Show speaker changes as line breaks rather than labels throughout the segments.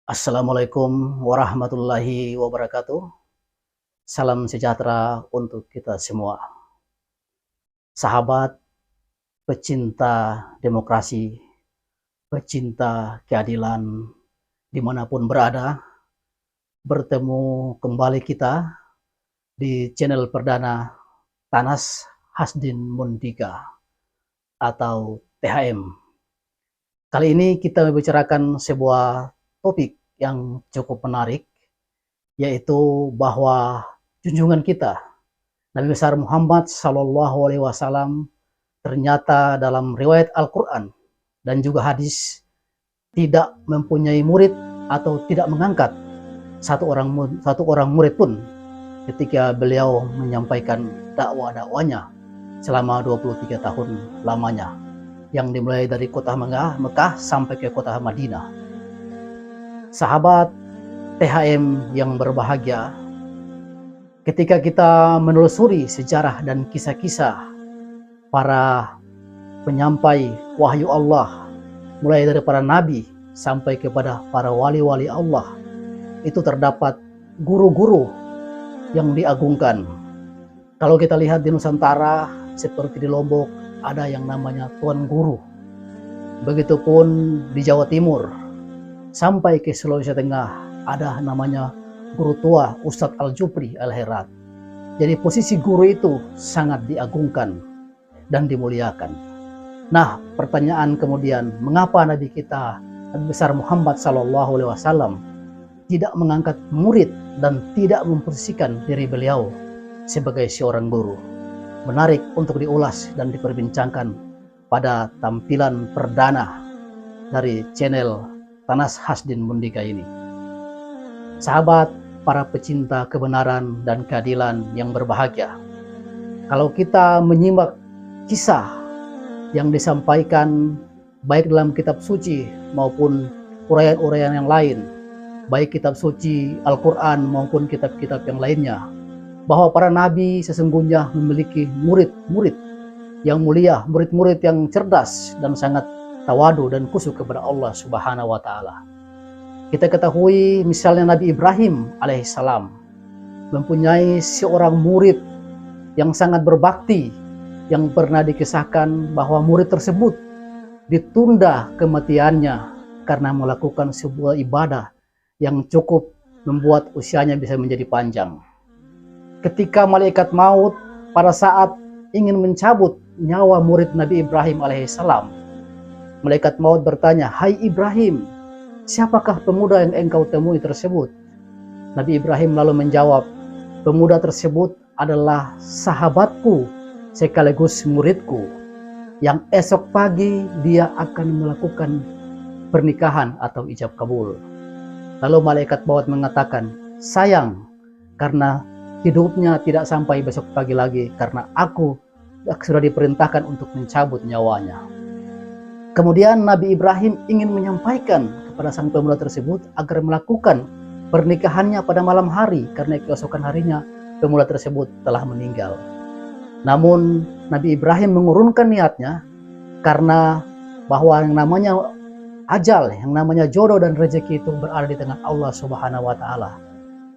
Assalamualaikum warahmatullahi wabarakatuh. Salam sejahtera untuk kita semua. Sahabat, pecinta demokrasi, pecinta keadilan, dimanapun berada, bertemu kembali kita di channel perdana Tanas Hasdin Mundika atau THM. Kali ini kita membicarakan sebuah topik yang cukup menarik, yaitu bahwa junjungan kita Nabi besar Muhammad SAW ternyata dalam riwayat Al-Quran dan juga hadis tidak mempunyai murid atau tidak mengangkat satu orang murid pun ketika beliau menyampaikan dakwah-dakwahnya selama 23 tahun lamanya, yang dimulai dari kota Mekah sampai ke kota Madinah. Sahabat THM yang berbahagia, ketika kita menelusuri sejarah dan kisah-kisah para penyampai wahyu Allah, mulai dari para nabi sampai kepada para wali-wali Allah, itu terdapat guru-guru yang diagungkan. Kalau kita lihat di Nusantara, seperti di Lombok, ada yang namanya Tuan Guru. Begitupun di Jawa Timur, sampai ke Sulawesi Tengah, ada namanya Guru Tua Ustadz Al-Jupri Al-Herat. Jadi posisi guru itu sangat diagungkan dan dimuliakan. Nah, pertanyaan kemudian, mengapa Nabi kita, Nabi besar Muhammad SAW, tidak mengangkat murid dan tidak memposisikan diri beliau sebagai seorang guru? Menarik untuk diulas dan diperbincangkan pada tampilan perdana dari channel Tanas Hasdin Mundika ini. Sahabat, para pecinta kebenaran dan keadilan yang berbahagia, kalau kita menyimak kisah yang disampaikan baik dalam kitab suci maupun uraian-uraian yang lain, baik kitab suci Al-Quran maupun kitab-kitab yang lainnya, bahwa para nabi sesungguhnya memiliki murid-murid yang mulia, murid-murid yang cerdas dan sangat tawadu dan khusyuk kepada Allah Subhanahu wa Ta'ala. Kita ketahui misalnya Nabi Ibrahim alaihissalam mempunyai seorang murid yang sangat berbakti, yang pernah dikisahkan bahwa murid tersebut ditunda kematiannya karena melakukan sebuah ibadah yang cukup membuat usianya bisa menjadi panjang. Ketika malaikat maut pada saat ingin mencabut nyawa murid Nabi Ibrahim alaihissalam, malaikat maut bertanya, "Hai Ibrahim, siapakah pemuda yang engkau temui tersebut?" Nabi Ibrahim lalu menjawab, "Pemuda tersebut adalah sahabatku sekaligus muridku, yang esok pagi dia akan melakukan pernikahan atau ijab kabul." Lalu malaikat maut mengatakan, "Sayang, karena hidupnya tidak sampai besok pagi lagi, karena aku sudah diperintahkan untuk mencabut nyawanya." Kemudian Nabi Ibrahim ingin menyampaikan kepada sang pemuda tersebut agar melakukan pernikahannya pada malam hari, karena keesokan harinya pemuda tersebut telah meninggal. Namun Nabi Ibrahim mengurungkan niatnya karena bahwa yang namanya ajal, yang namanya jodoh dan rezeki itu berada di tangan Allah Subhanahu wa Ta'ala.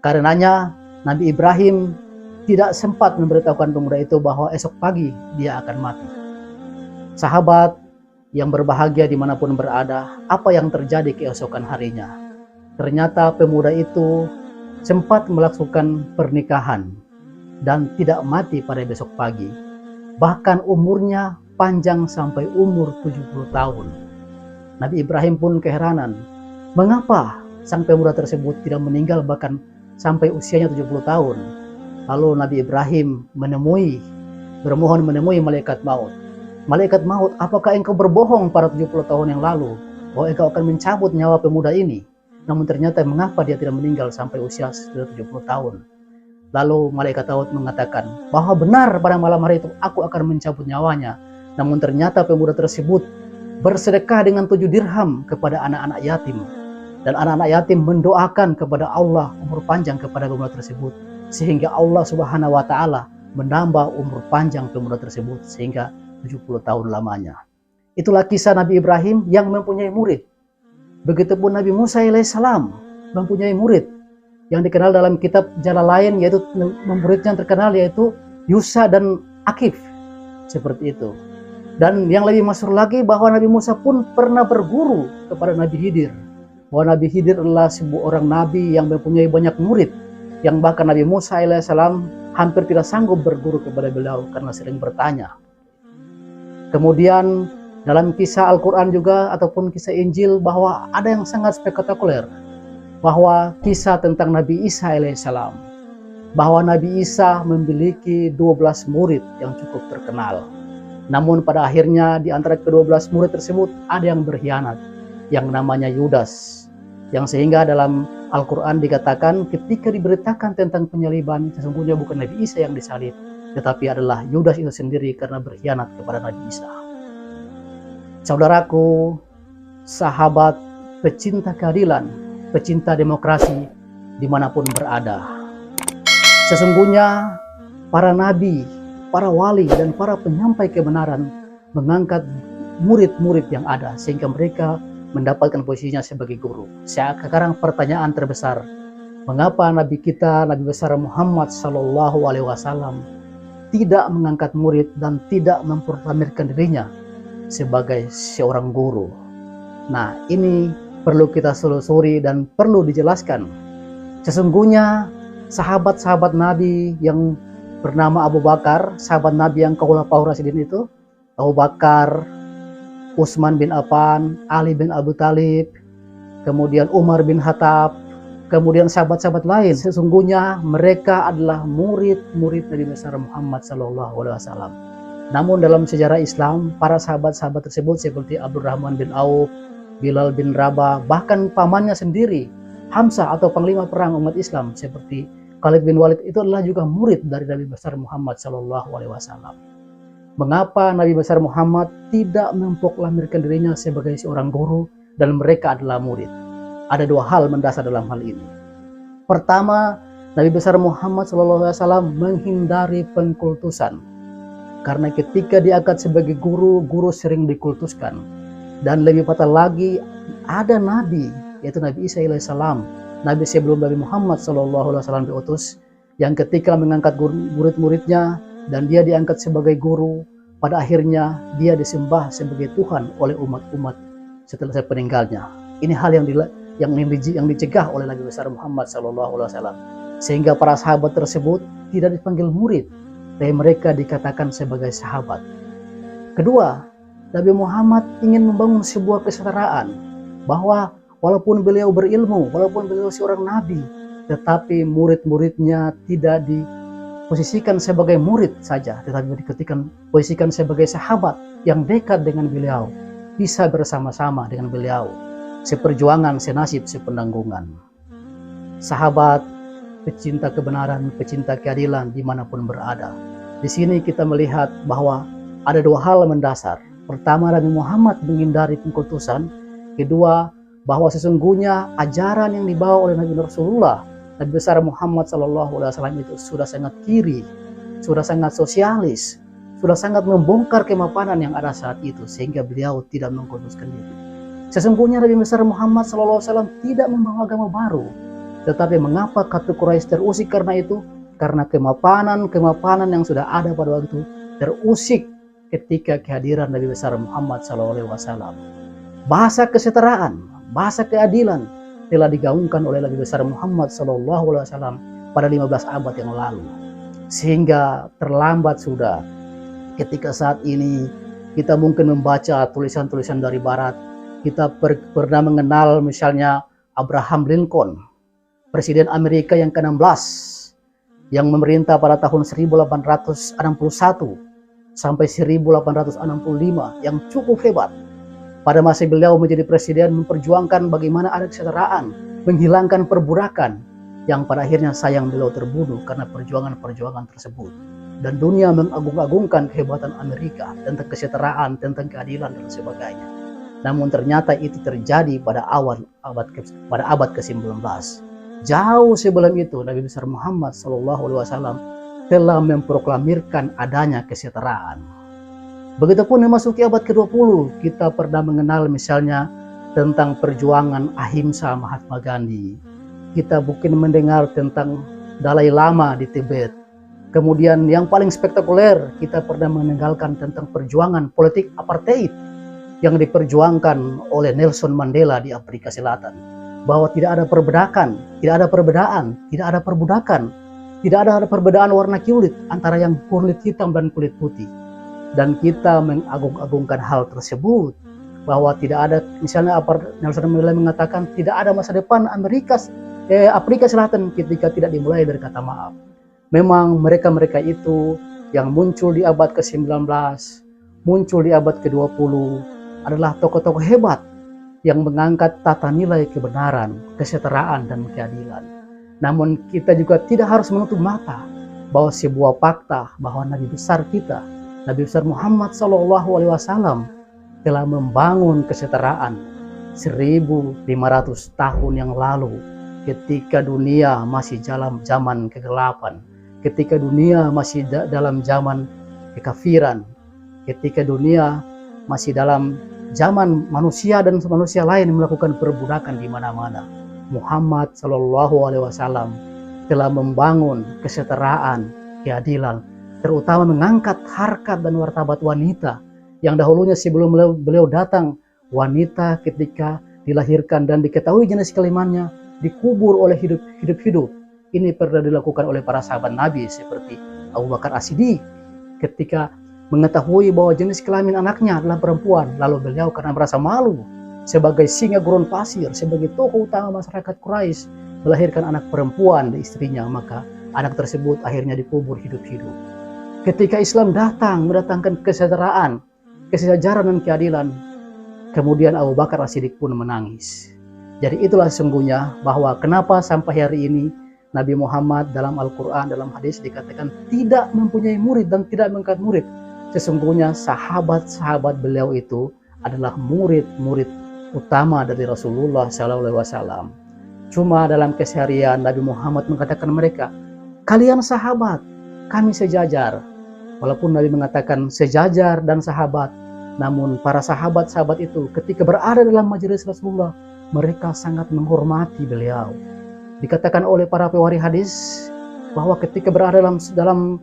Karenanya Nabi Ibrahim tidak sempat memberitahukan pemuda itu bahwa esok pagi dia akan mati. Sahabat yang berbahagia dimanapun berada, apa yang terjadi keesokan harinya? Ternyata pemuda itu sempat melakukan pernikahan dan tidak mati pada besok pagi. Bahkan umurnya panjang sampai umur 70 tahun. Nabi Ibrahim pun keheranan, mengapa sang pemuda tersebut tidak meninggal bahkan sampai usianya 70 tahun. Lalu Nabi Ibrahim bermohon menemui malaikat maut. "Malaikat maut, apakah engkau berbohong pada 70 tahun yang lalu bahwa engkau akan mencabut nyawa pemuda ini? Namun ternyata mengapa dia tidak meninggal sampai usia sudah 70 tahun?" Lalu malaikat maut mengatakan bahwa benar pada malam hari itu aku akan mencabut nyawanya. Namun ternyata pemuda tersebut bersedekah dengan 7 dirham kepada anak-anak yatim. Dan anak-anak yatim mendoakan kepada Allah umur panjang kepada pemuda tersebut, sehingga Allah Subhanahu wa Ta'ala menambah umur panjang pemuda tersebut sehingga 70 tahun lamanya. Itulah kisah Nabi Ibrahim yang mempunyai murid. Begitupun Nabi Musa alaihissalam mempunyai murid yang dikenal dalam kitab jalan lain, yaitu muridnya yang terkenal yaitu Yusa dan Akif, seperti itu. Dan yang lebih masyhur lagi bahwa Nabi Musa pun pernah berguru kepada Nabi Khidir, bahwa Nabi Khidir adalah sebuah orang nabi yang mempunyai banyak murid, yang bahkan Nabi Musa alaihissalam hampir tidak sanggup berguru kepada beliau karena sering bertanya. Kemudian dalam kisah Al-Quran juga ataupun kisah Injil bahwa ada yang sangat spektakuler, bahwa kisah tentang Nabi Isa alaihissalam, bahwa Nabi Isa memiliki 12 murid yang cukup terkenal. Namun pada akhirnya di antara ke-12 murid tersebut ada yang berkhianat, yang namanya Yudas, yang sehingga dalam Al-Quran dikatakan ketika diberitakan tentang penyaliban, sesungguhnya bukan Nabi Isa yang disalib, tetapi adalah Yudas itu sendiri karena berkhianat kepada Nabi Isa. Saudaraku, sahabat pecinta keadilan, pecinta demokrasi dimanapun berada, sesungguhnya para nabi, para wali, dan para penyampai kebenaran mengangkat murid-murid yang ada sehingga mereka mendapatkan posisinya sebagai guru. Sekarang pertanyaan terbesar, mengapa Nabi kita, Nabi besar Muhammad Sallallahu Alaihi Wasallam tidak mengangkat murid dan tidak memproklamirkan dirinya sebagai seorang guru? Nah, ini perlu kita selusuri dan perlu dijelaskan. Sesungguhnya sahabat-sahabat Nabi yang bernama Abu Bakar, sahabat Nabi yang Khulafaur Rasyidin itu, Abu Bakar, Utsman bin Affan, Ali bin Abi Thalib, kemudian Umar bin Khattab, kemudian sahabat-sahabat lain, sesungguhnya mereka adalah murid-murid Nabi besar Muhammad SAW. Namun dalam sejarah Islam, para sahabat-sahabat tersebut seperti Abdurrahman bin Auf, Bilal bin Rabah, bahkan pamannya sendiri, Hamzah atau panglima perang umat Islam seperti Khalid bin Walid, itu adalah juga murid dari Nabi besar Muhammad SAW. Mengapa Nabi besar Muhammad tidak memproklamirkan dirinya sebagai seorang guru dan mereka adalah murid? Ada dua hal mendasar dalam hal ini. Pertama, Nabi besar Muhammad SAW menghindari pengkultusan. Karena ketika diangkat sebagai guru, guru sering dikultuskan. Dan lebih fatal lagi, ada nabi, yaitu Nabi Isa alaihissalam, nabi sebelum Nabi Muhammad SAW diutus, yang ketika mengangkat murid-muridnya dan dia diangkat sebagai guru, pada akhirnya dia disembah sebagai Tuhan oleh umat-umat setelah peninggalnya. Ini hal yang dicegah oleh Nabi besar Muhammad SAW, sehingga para sahabat tersebut tidak dipanggil murid, tapi mereka dikatakan sebagai sahabat. Kedua, Nabi Muhammad ingin membangun sebuah kesetaraan, bahwa walaupun beliau berilmu, walaupun beliau seorang nabi, tetapi murid-muridnya tidak diposisikan sebagai murid saja, tetapi posisikan sebagai sahabat yang dekat dengan beliau, bisa bersama-sama dengan beliau, seperjuangan, senasib, sepenanggungan. Sahabat pecinta kebenaran, pecinta keadilan dimanapun berada. Di sini kita melihat bahwa ada dua hal mendasar. Pertama, Nabi Muhammad menghindari pengkultusan. Kedua, bahwa sesungguhnya ajaran yang dibawa oleh Nabi Rasulullah, Nabi besar Muhammad SAW itu sudah sangat kiri, sudah sangat sosialis, sudah sangat membongkar kemapanan yang ada saat itu, sehingga beliau tidak mengkultuskan diri. Sesungguhnya Nabi besar Muhammad SAW tidak membawa agama baru. Tetapi mengapa kafir Quraisy terusik karena itu? Karena kemapanan yang sudah ada pada waktu itu terusik ketika kehadiran Nabi besar Muhammad SAW. Bahasa kesetaraan, bahasa keadilan telah digaungkan oleh Nabi besar Muhammad SAW pada 15 abad yang lalu. Sehingga terlambat sudah ketika saat ini kita mungkin membaca tulisan-tulisan dari Barat. Kita pernah mengenal misalnya Abraham Lincoln, Presiden Amerika yang ke-16, yang memerintah pada tahun 1861 sampai 1865, yang cukup hebat. Pada masa beliau menjadi presiden, memperjuangkan bagaimana ada kesetaraan, menghilangkan perbudakan, yang pada akhirnya sayang beliau terbunuh karena perjuangan-perjuangan tersebut. Dan dunia mengagung-agungkan kehebatan Amerika tentang kesetaraan, tentang keadilan dan sebagainya. Namun ternyata itu terjadi pada abad ke-19. Jauh sebelum itu Nabi besar Muhammad SAW telah memproklamirkan adanya kesetaraan. Begitupun memasuki abad ke-20, kita pernah mengenal misalnya tentang perjuangan Ahimsa Mahatma Gandhi. Kita mungkin mendengar tentang Dalai Lama di Tibet. Kemudian yang paling spektakuler, kita pernah meninggalkan tentang perjuangan politik apartheid yang diperjuangkan oleh Nelson Mandela di Afrika Selatan. Bahwa tidak ada perbedaan, tidak ada perbedaan, tidak ada perbudakan, tidak ada perbedaan warna kulit antara yang kulit hitam dan kulit putih. Dan kita mengagung-agungkan hal tersebut, bahwa tidak ada, misalnya Nelson Mandela mengatakan tidak ada masa depan Afrika Selatan ketika tidak dimulai dari kata maaf. Memang mereka-mereka itu yang muncul di abad ke-19, muncul di abad ke-20 adalah tokoh-tokoh hebat yang mengangkat tata nilai kebenaran, kesetaraan, dan keadilan. Namun kita juga tidak harus menutup mata bahwa sebuah fakta bahwa Nabi besar kita, Nabi besar Muhammad SAW telah membangun kesetaraan 1500 tahun yang lalu, ketika dunia masih dalam zaman kegelapan, ketika dunia masih dalam zaman kekafiran, ketika dunia masih dalam zaman manusia dan manusia lain melakukan perbudakan di mana-mana. Muhammad SAW telah membangun kesetaraan, keadilan, terutama mengangkat harkat dan martabat wanita yang dahulunya sebelum beliau datang, wanita ketika dilahirkan dan diketahui jenis kelaminnya dikubur oleh hidup-hidup. Ini pernah dilakukan oleh para sahabat Nabi seperti Abu Bakar As-Siddiq ketika mengetahui bahwa jenis kelamin anaknya adalah perempuan, lalu beliau karena merasa malu sebagai singa gurun pasir, sebagai tokoh utama masyarakat Quraisy, melahirkan anak perempuan di istrinya, maka anak tersebut akhirnya dikubur hidup-hidup. Ketika Islam datang mendatangkan kesetaraan, kesejajaran dan keadilan, kemudian Abu Bakar As-Siddiq pun menangis. Jadi itulah sesungguhnya bahwa kenapa sampai hari ini Nabi Muhammad dalam Al-Quran, dalam hadis dikatakan tidak mempunyai murid dan tidak mengangkat murid. Sesungguhnya sahabat-sahabat beliau itu adalah murid-murid utama dari Rasulullah SAW. Cuma dalam keseharian Nabi Muhammad mengatakan mereka, kalian sahabat, kami sejajar. Walaupun Nabi mengatakan sejajar dan sahabat, namun para sahabat-sahabat itu ketika berada dalam majelis Rasulullah, mereka sangat menghormati beliau. Dikatakan oleh para pewaris hadis bahwa ketika berada dalam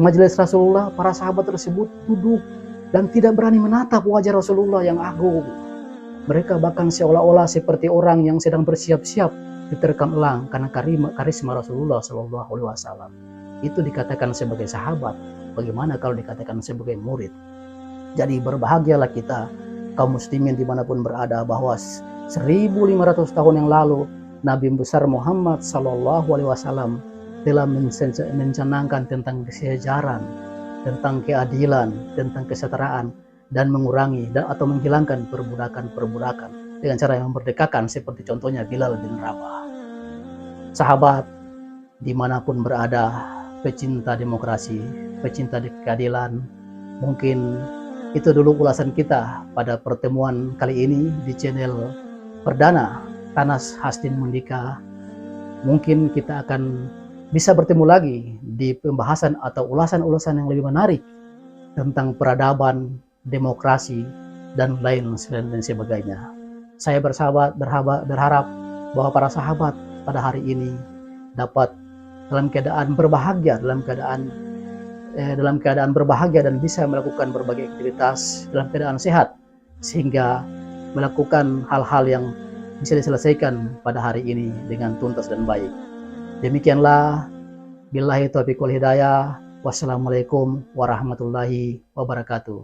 majelis Rasulullah, para sahabat tersebut duduk dan tidak berani menatap wajah Rasulullah yang agung. Mereka bahkan seolah-olah seperti orang yang sedang bersiap-siap diterkam elang karena karisma Rasulullah SAW. Itu dikatakan sebagai sahabat. Bagaimana kalau dikatakan sebagai murid? Jadi berbahagialah kita kaum muslimin dimanapun berada bahwa 1500 tahun yang lalu Nabi besar Muhammad SAW telah mencanangkan tentang kesejaran, tentang keadilan, tentang kesetaraan, dan mengurangi atau menghilangkan perbudakan dengan cara yang memerdekakan, seperti contohnya Bilal bin Rabah. Sahabat dimanapun berada, pecinta demokrasi, pecinta keadilan, mungkin itu dulu ulasan kita pada pertemuan kali ini di channel perdana Tanas Hasdin Mundika. Mungkin kita akan bisa bertemu lagi di pembahasan atau ulasan-ulasan yang lebih menarik tentang peradaban, demokrasi, dan lain sebagainya. Saya berharap bahwa para sahabat pada hari ini dapat dalam keadaan berbahagia, dalam keadaan berbahagia dan bisa melakukan berbagai aktivitas dalam keadaan sehat, sehingga melakukan hal-hal yang bisa diselesaikan pada hari ini dengan tuntas dan baik. Demikianlah, billahi taufiq wal hidayah. Wassalamualaikum warahmatullahi wabarakatuh.